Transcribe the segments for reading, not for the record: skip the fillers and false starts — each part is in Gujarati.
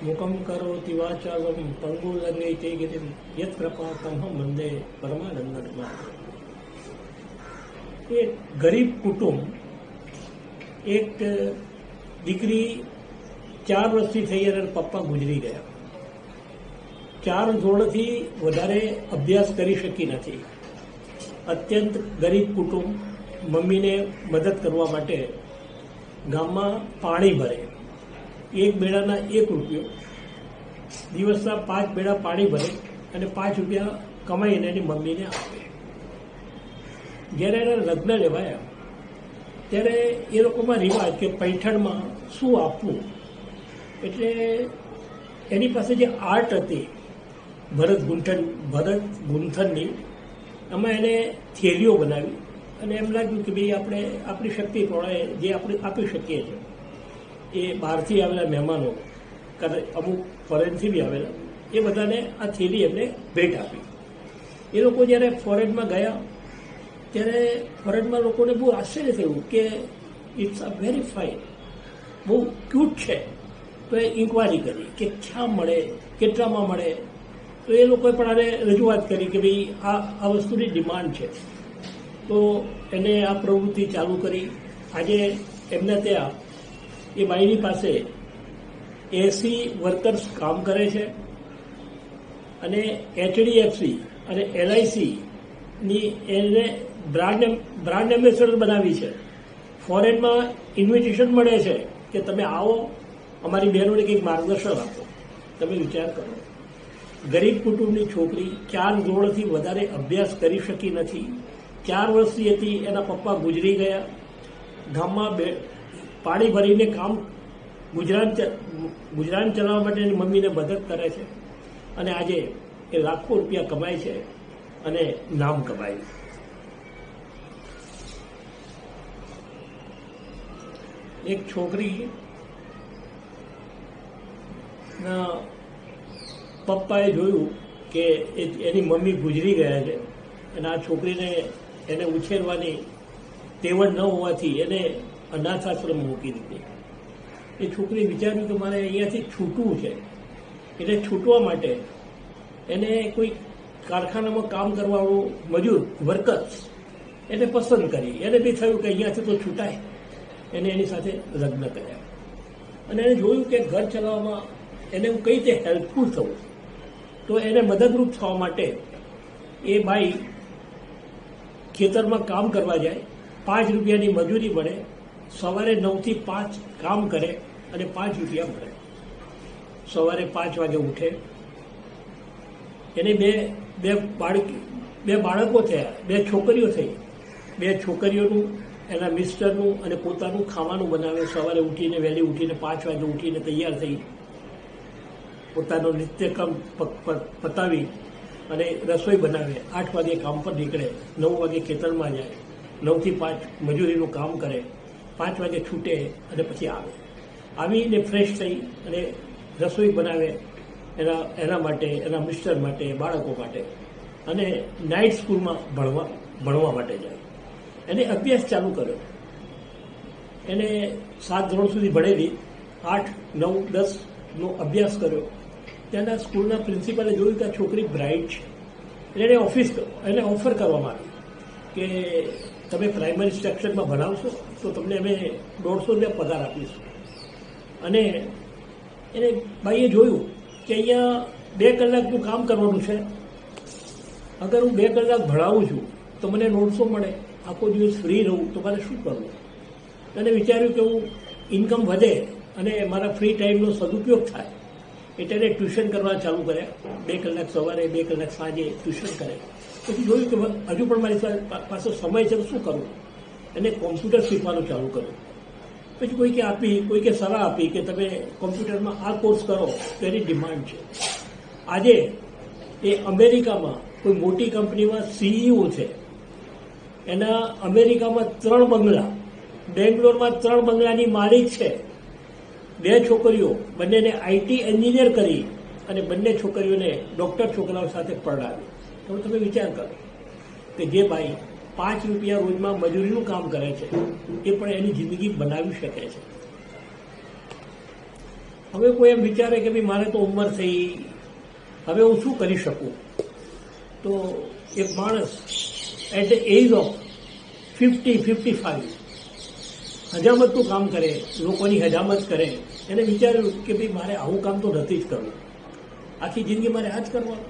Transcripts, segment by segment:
મુખમ કરોતિ વાચાલમ પંગુલંગે તે ગિરિમ યત પ્રપાતમ વંદે પરમાનંદમાં. એક ગરીબ કુટુંબ, એક દીકરી 4 વર્ષથી થઈ અને પપ્પા ગુજરી ગયા. 4 ધોરણથી વધારે અભ્યાસ કરી શકી નથી. અત્યંત ગરીબ કુટુંબ મમ્મીને મદદ કરવા માટે ગામમાં પાણી ભરે. 1 બેડાના 1 રૂપિયો, દિવસના 5 બેડા પાણી ભરે અને 5 રૂપિયા કમાઈને એની મમ્મીને આપે. જ્યારે એના લગ્ન લેવાયા ત્યારે એ લોકોમાં રિવાજ કે પૈઠણમાં શું આપવું, એટલે એની પાસે જે આર્ટ હતી ભરત ગૂંથણની, એમાં એને થેલીઓ બનાવી અને એમ લાગ્યું કે ભાઈ આપણે આપણી શક્તિ પ્રમાણે જે આપણે આપી શકીએ છીએ. એ બહારથી આવેલા મહેમાનો, અમુક ફોરેનથી બી આવેલા, એ બધાને આ થેલી એમને ભેટ આપી. એ લોકો જ્યારે ફોરેનમાં ગયા ત્યારે ફોરેનમાં લોકોને બહુ આશ્ચર્ય થયું કે ઇટ્સ અ વેરી ફાઇન, બહુ ક્યુટ છે. તો એ ઇન્કવાયરી કરી કે ક્યાં મળે, કેટલામાં મળે. તો એ લોકોએ પણ આને રજૂઆત કરી કે ભાઈ આ વસ્તુની ડિમાન્ડ છે. તો એને આ પ્રવૃત્તિ ચાલુ કરી. આજે એમના ત્યાં એ બાઈની પાસે 80 વર્કર્સ કામ કરે છે અને HDFC અને LICની એને બ્રાન્ડ એમ્બેસેડર બનાવી છે. ફોરેનમાં ઇન્વિટેશન મળે છે કે તમે આવો, અમારી બહેનોને કંઈક માર્ગદર્શન આપો. તમે વિચાર કરો, ગરીબ કુટુંબની છોકરી 4 ધોરણથી વધારે અભ્યાસ કરી શકી નથી. 4 વર્ષની હતી, એના પપ્પા ગુજરી ગયા. ગામમાં પાણી ભરીને કામ ગુજરાન ચલાવવા માટે એની મમ્મીને મદદ કરે છે અને આજે એ લાખો રૂપિયા કમાય છે અને નામ કમાય. એક છોકરી ના પપ્પાએ જોયું કે એની મમ્મી ગુજરી ગયા છે અને આ છોકરીને એને ઉછેરવાની તેવડ ન હોવાથી એને અનાથ આશ્રમ મૂકી દીધી. એ છોકરી વિચાર્યું કે મારે અહીંયાથી છૂટવું છે, એટલે છૂટવા માટે એને કોઈ કારખાનામાં કામ કરવાનું મજૂર વર્કર્સ એને પસંદ કરી. એને બી થયું કે અહીંયાથી તો છૂટાય. એને એની સાથે લગ્ન કર્યા અને એને જોયું કે ઘર ચલાવવામાં એને હું કઈ રીતે હેલ્પફુલ થવું. તો એને મદદરૂપ થવા માટે એ બાઈ ખેતરમાં કામ કરવા જાય, 5 રૂપિયાની મજૂરી મળે, સવારે 9 થી 5 કામ કરે અને 5 રૂપિયા મળે. સવારે 5 વાગે ઉઠે. એને બે બાળકો થયા, 2 છોકરીઓ થઈ. 2 છોકરીઓનું, એના મિસ્ટરનું અને પોતાનું ખાવાનું બનાવે. સવારે ઉઠીને, વહેલી ઉઠીને 5 વાગે ઉઠીને તૈયાર થઈ પોતાનો નિત્યક્રમ પતાવી અને રસોઈ બનાવે. 8 વાગે કામ પર નીકળે, 9 વાગે ખેતરમાં જાય, 9 થી 5 મજૂરીનું કામ કરે, 5 વાગે છૂટે અને પછી આવે. આવીને ફ્રેશ થઈ અને રસોઈ બનાવે એના માટે, એના મિસ્ટર માટે, બાળકો માટે, અને નાઇટ સ્કૂલમાં ભણવા માટે જાય. એને અભ્યાસ ચાલુ કર્યો. એને 7 ધોરણ સુધી ભણેલી, 8, 9, 10નો અભ્યાસ કર્યો. ત્યાંના સ્કૂલના પ્રિન્સિપાલે જોયું કે આ છોકરી બ્રાઇટ છે. એટલે એને ઓફર કરવામાં આવી કે તમે પ્રાઇમરી સેક્શનમાં ભણાવશો તો તમને અમે 150 રૂપિયા પગાર આપીશું. અને એને ભાઈએ જોયું કે અહીંયા 2 કલાકનું કામ કરવાનું છે. અગર હું 2 કલાક ભણાવું છું તો મને 150 મળે, આખો દિવસ ફ્રી રહું તો મારે શું કરવું. એને વિચાર્યું કે હું ઇન્કમ વધે અને મારા ફ્રી ટાઈમનો સદુપયોગ થાય, એટલે એને ટ્યુશન કરવા ચાલુ કર્યા. 2 કલાક સવારે, 2 કલાક સાંજે ટ્યુશન કરે. પછી જોયું કે હજુ પણ મારી પાસે સમય છે તો શું કરવું. એને કોમ્પ્યુટર શીખવાનું ચાલુ કર્યું. પછી કોઈકે સલાહ આપી કે તમે કોમ્પ્યુટરમાં આ કોર્સ કરો તો એની ડિમાન્ડ છે. આજે એ અમેરિકામાં કોઈ મોટી કંપનીમાં CEO છે. એના અમેરિકામાં 3 બંગલા, બેંગ્લોરમાં 3 બંગલાની માલિક છે. 2 છોકરીઓ, બંનેને IT એન્જિનિયર કરી અને બંને છોકરીઓને ડૉક્ટર છોકરાઓ સાથે પરણાવી. તો તમે વિચાર કરો કે જે બાઈ 5 રૂપિયા રોજમાં મજૂરીનું કામ કરે છે એ પણ એની જિંદગી બનાવી શકે છે. હવે કોઈ એમ વિચારે કે ભાઈ મારે તો ઉંમર થઈ, હવે હું શું કરી શકું? તો એક માણસ એટ ધ એજ ઓફ 50-55 હજામતનું કામ કરે, લોકોની હજામત કરે, એને વિચાર્યું કે ભાઈ મારે આવું કામ તો નથી જ કરવું, આખી જિંદગી મારે આ જ કરવાનું.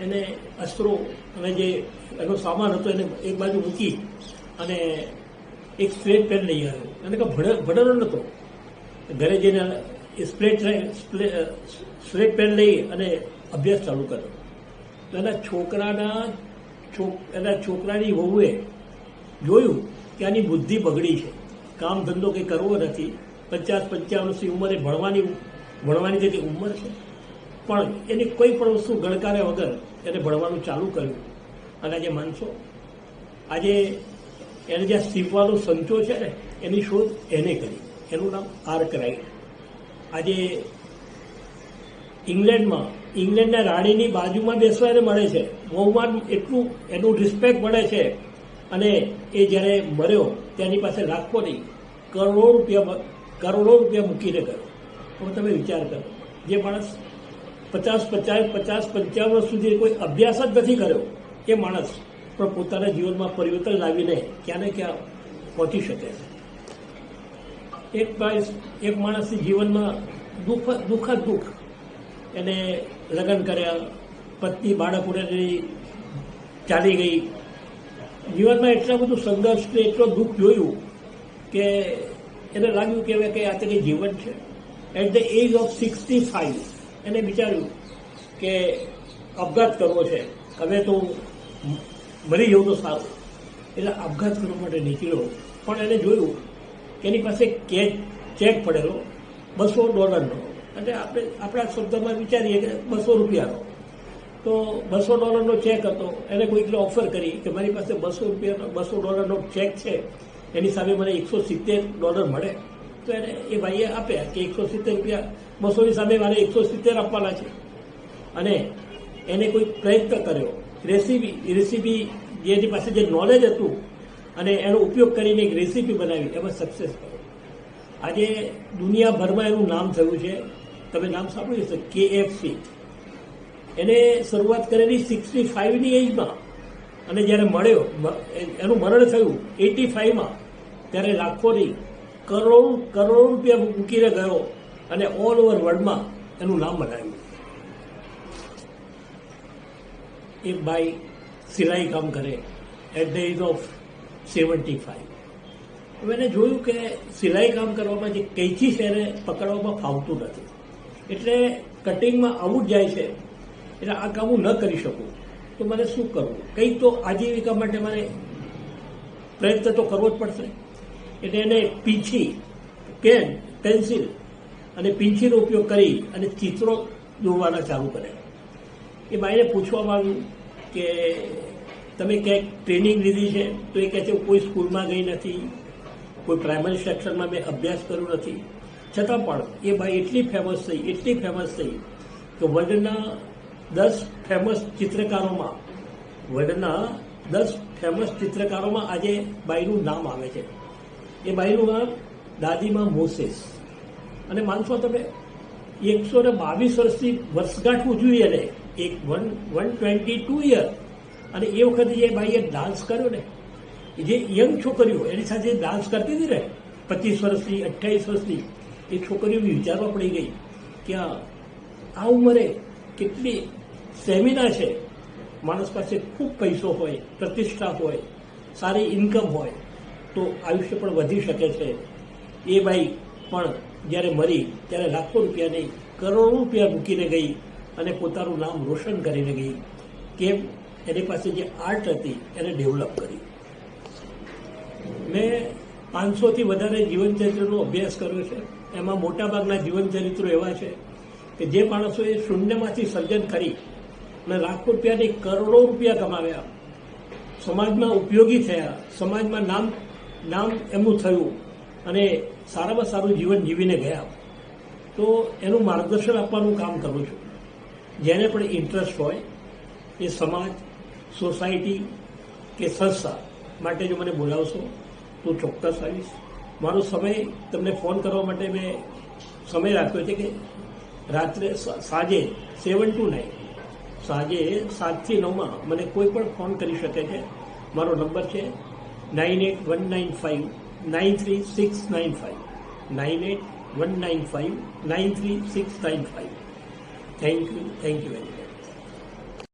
એને અસ્ત્રો અને જે એનો સામાન હતો એને એક બાજુ મૂકી અને એક સ્લેટ પેન લઈ આવ્યો. એને કે ભણેલો નહોતો, ઘરે જઈને સ્લેટ પેન લઈ અને અભ્યાસ ચાલુ કર્યો. તો એના છોકરાની વહુએ જોયું કે આની બુદ્ધિ બગડી છે, કામ ધંધો કંઈ કરવો નથી, 50-55 વર્ષની ઉંમરે ભણવાની જેટલી ઉંમર છે, પણ એની કોઈ પણ વસ્તુ ગણકાર્યા વગર એને ભણવાનું ચાલુ કર્યું. અને આજે માનશો, આજે એને જ્યાં સીવવાનો સંચો છે ને એની શોધ એને કરી. એનું નામ આર્ક રાઇટ. આજે ઇંગ્લેન્ડના રાણીની બાજુમાં બેસવા એને મળે છે, બહુમાન એટલું એનું રિસ્પેક્ટ મળે છે. અને એ જ્યારે મર્યો તેની પાસે લાખો નહીં કરોડો રૂપિયા મૂકીને ગયો. હવે તમે વિચાર કરો, જે માણસ 50-55 વર્ષ સુધી કોઈ અભ્યાસ જ નથી કર્યો એ માણસ પણ પોતાના જીવનમાં પરિવર્તન લાવીને ક્યાં ને ક્યાં પહોંચી શકે છે. એક માણસની જીવનમાં દુઃખ એને લગ્ન કર્યા, પત્ની બાળકોને ચાલી ગઈ, જીવનમાં એટલા બધું સંઘર્ષ ને એટલો દુઃખ જોયું કે એને લાગ્યું કે હવે કંઈ આ તો કંઈ જીવન છે. એટ ધ એજ ઓફ 65 એને વિચાર્યું કે આપઘાત કરવો છે, હવે તો મરી જવું તો સારું. એટલે આપઘાત કરવા માટે નીકળ્યો, પણ એને જોયું કે એની પાસે ચેક પડેલો $200. એટલે આપણા શબ્દમાં વિચારીએ કે $200. તો $200 ચેક હતો. એને કોઈકને ઓફર કરી કે મારી પાસે $200 ચેક છે, એની સામે મને $170 મળે. તો એને એ ભાઈએ આપ્યા કે $170, 200ની સામે મારે 170 આપવાના છે. અને એને કોઈ પ્રયત્ન કર્યો, રેસીપી જેની પાસે જે નોલેજ હતું અને એનો ઉપયોગ કરીને એક રેસીપી બનાવી, એમાં સક્સેસ કર્યો. આજે દુનિયાભરમાં એનું નામ થયું છે. તમે નામ સાંભળ્યું હશે, KFC. એને શરૂઆત કરેલી 65ની એજમાં, અને જ્યારે મળ્યો, એનું મરણ થયું 85માં, ત્યારે લાખોની કરોડો રૂપિયા મૂકીને ગયો અને ઓલ ઓવર વર્લ્ડમાં એનું નામ બનાવ્યું. એક ભાઈ સિલાઈ કામ કરે એટ ધ એજ ઓફ 75. હવે એને જોયું કે સિલાઈ કામ કરવામાં જે કૈંચી છે એને પકડવામાં ફાવતું નથી, એટલે કટિંગમાં આવું જ જાય છે. એટલે આ કામ હું ન કરી શકું, તો મને શું કરવું? કંઈક તો આજીવિકા માટે મારે પ્રયત્ન તો કરવો જ પડશે. એટલે એને પીંછી, પેન્સિલ અને પીંછીનો ઉપયોગ કરી અને ચિત્રો દોરવાના ચાલુ કર્યા. એ બાઈને પૂછવામાં આવ્યું કે તમે ક્યાંક ટ્રેનિંગ લીધી છે? તો એ કહે છે કોઈ સ્કૂલમાં ગઈ નથી, કોઈ પ્રાઇમરી સેક્શનમાં મેં અભ્યાસ કર્યો નથી. છતાં પણ એ બાઈ એટલી ફેમસ થઈ કે વર્લ્ડના 10 ફેમસ ચિત્રકારોમાં આજે બાઈનું નામ આવે છે. એ બાઈનું નામ દાદીમા મોસેસ. અને માનશો તમે, 122 વર્ષની વર્ષગાંઠ ઉજવી એને, 122 યર. અને એ વખતે જે બાઈએ ડાન્સ કર્યો ને, જે યંગ છોકરીઓ એની સાથે ડાન્સ કરતી હતી ને, 25 વર્ષની, 28 વર્ષની, એ છોકરીઓ વિચારવા પડી ગઈ કે આ ઉંમરે કેટલી સ્ટેમિના છે. માણસ પાસે ખૂબ પૈસો હોય, પ્રતિષ્ઠા હોય, સારી ઇન્કમ હોય તો આયુષ્ય પણ વધી શકે છે. એ બાઈ પણ જ્યારે મરી ત્યારે લાખો રૂપિયા નહીં, કરોડો રૂપિયા મૂકીને ગઈ અને પોતાનું નામ રોશન કરીને ગઈ. કેમ? એની પાસે જે આર્ટ હતી એને ડેવલપ કરી. મેં 500થી વધારે જીવનચરિત્રનો અભ્યાસ કર્યો છે. એમાં મોટાભાગના જીવનચરિત્રો એવા છે કે જે માણસોએ શૂન્યમાંથી સર્જન કરી અને લાખો રૂપિયાની કરોડો રૂપિયા કમાવ્યા, સમાજમાં ઉપયોગી થયા, સમાજમાં નામ એમનું થયું અને સારામાં સારું જીવન જીવીને ગયા. તો એનું માર્ગદર્શન આપવાનું કામ કરું છું. જેને પણ ઇન્ટરેસ્ટ હોય એ સમાજ, સોસાયટી કે સંસ્થા માટે જો મને બોલાવશો તો ચોક્કસ આવીશ. મારો સમય તમને ફોન કરવા માટે મેં સમય રાખ્યો છે કે રાત્રે સાંજે 7 to 9 સાંજે 7 થી 9 મને કોઈ પણ ફોન કરી શકે છે. મારો નંબર છે 9819593695 9819593695. Thank you very much.